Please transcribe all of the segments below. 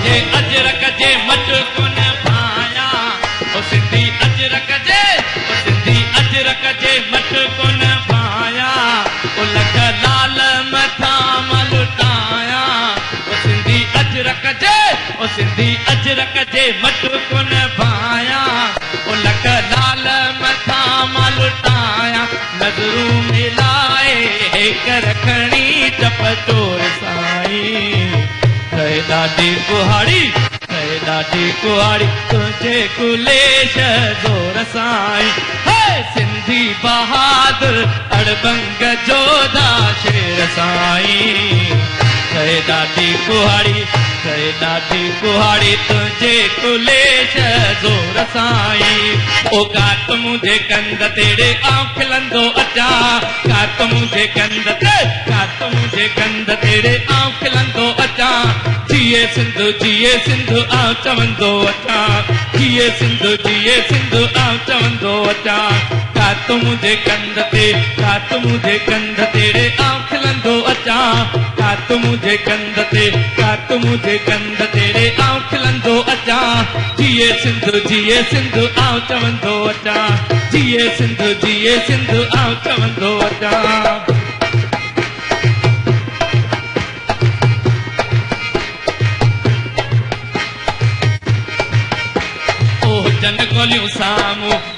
जे अजरक जे मटको न भाया ओ सिंधी अजरक जे ओ सिंधी अजरक जे मटको न भाया ओ लख लाल मथा मलुटाया ओ सिंधी अजरक जे ओ सिंधी अजरक जे मटको न भाया ओ लख लाल मथा मलुटाया नज़रूं मिलाए हिक रखणी टपटोर साईं कहे ॾाढी कुहाड़ी तुझे कुलेश ज़ोर साईं हे सिंधी बहादुर अड़बंग जोधा शेर साईं कहे ॾाढी कुहाड़ी तुझे कुलेश ज़ोर साईं ओ कात मुंहिंजे कंद तेरे आऊं खिलंदो अचा कात मुंहिंजे कंद तेरे आऊं खिलंदो अचा जिए सिंधु आऊं चवंदो अचा जिए सिंधु आऊं चवंदो अचा कात मुंहिंजे कंद तेरे आऊं खिलंदो अचा कात मुंहिंजे कंद तेरे आऊं खिलंदो अचा जिए सिंधु आऊं चवंदो अचा जिए सिंधु आऊं चवंदो अचा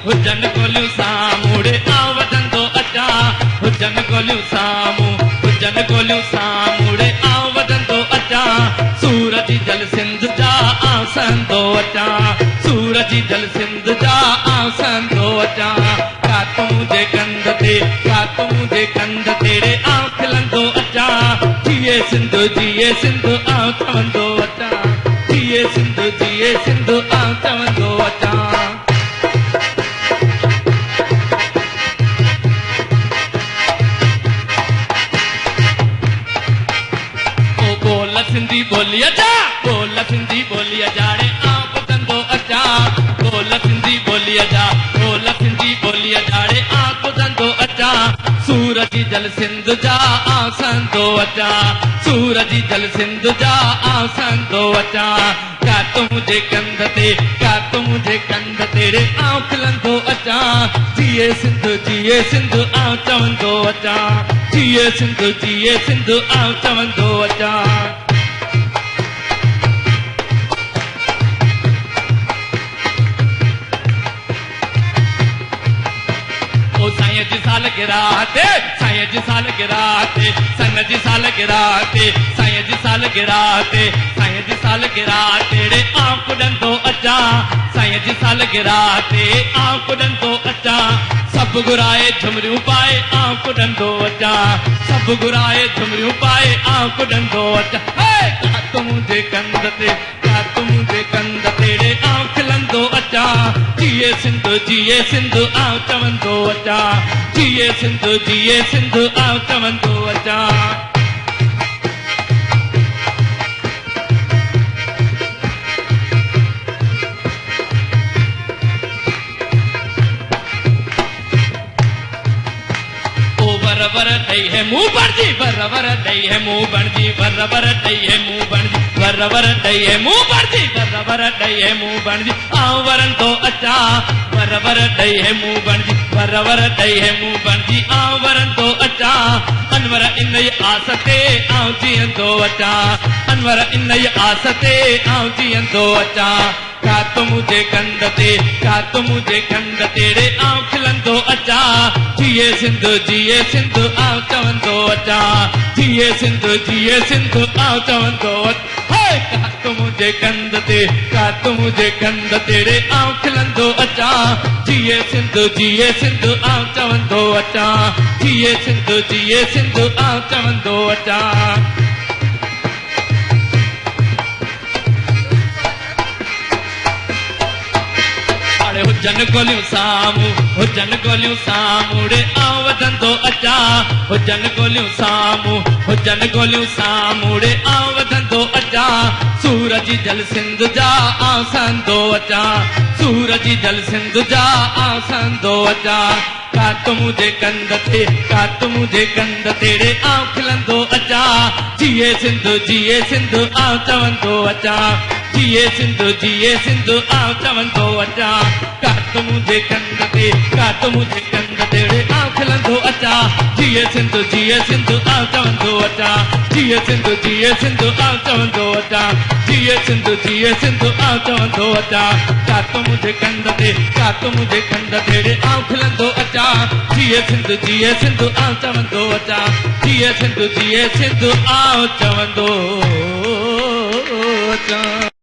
हुजन गोलियूं साम्हूं रे आऊं वधंदो अचा हुजन गोलियूं साम्हूं रे आऊं वधंदो अचा सूरज जल सिंध जा आऊं सहंदो अचा सूरज जल सिंध जा आऊं सहंदो अचा कात मुंहिंजे कंद तेरे आऊं खिलंदो अचा जिए सिंधु आऊं चवंदो अचा जिए सिंधु आऊं चवंदो अचा सिंधी बोलिया जा रे आऊं ॿुधंदो अचा बोल सिंधी बोलिया जा रे आऊं ॿुधंदो अचा सूरज जल सिंध जा आऊं सहंदो अचा सूरज जल सिंध जा आऊं सहंदो अचा कात मुंहिंजे कंद तेरे आऊं खिलंदो अचा जिए सिंधु आऊं चवंदो अचा जिए सिंधु आऊं चवंदो अचा साईं जी सालगिरह तेरे आऊं कुॾंदो अचा साईं जी सालगिरह ते आऊं कुॾंदो अचा सभु घुराए झुमरियूं पाए आऊं कुॾंदो अचा सभु घुराए झुमरियूं पाए आऊं कुॾंदो अचा कात मुंहिंजे कंद तेरे आऊं खिलंदो अचा जिए सिंधु आऊं चवंदो अचा जिए सिंधु आऊं चवंदो अचा वर ॾई है मुंह बणजी वर ॾई है मुंह बणजी वर ॾई है मुंह बणजी वर ॾई है मुंह बणजी वर ॾई है मुंह बणजी आऊं वरंदो अचा वर ॾई है मुंह बणजी वर ॾई है मुंह बणजी आऊं वरंदो अचा अनवर इन जी आस ते आऊं जीअंदो अचा अनवर इन जी आस ते आऊं जीअंदो अचा कात मुंहिंजे कंद तेरे आऊं खिलंदो अचा जिए सिंधु आऊं चवंदो अचा जिए सिंधु आऊं चवंदो अचा कात मुंहिंजे कंद तेरे आऊं खिलंदो अचा जिए सिंधु आऊं चवंदो अचा जिए सिंधु आऊं चवंदो अचा हुजन गोलियूं साम्हूं रे आऊं वधंदो अचा हुजन गोलियूं साम्हूं रे आऊं वधंदो अचा सूरज जल सिंध जा आऊं सहंदो अचा सूरज जल सिंध जा आऊं सहंदो अचा कात मुंहिंजे कंद तेरे आऊं खिलंदो अचा जिए सिंधु आऊं चवंदो अचा जिए सिंधु आओ चवंदो अचा कात मुझे कंद ते कात मुझे कंद तेड़े आओ खिलंदो अचा जिए सिंधु आओ चवंदो अचा जिए सिंधु आओ चवंदो अचा जिए सिंधु आओ चवंदो अचा कात मुझे कंद ते कात मुझे कंद तेड़े आओ खिलंदो अचा जिए सिंधु आओ चवंदो अचा जिए सिंधु आओ चवंदो अचा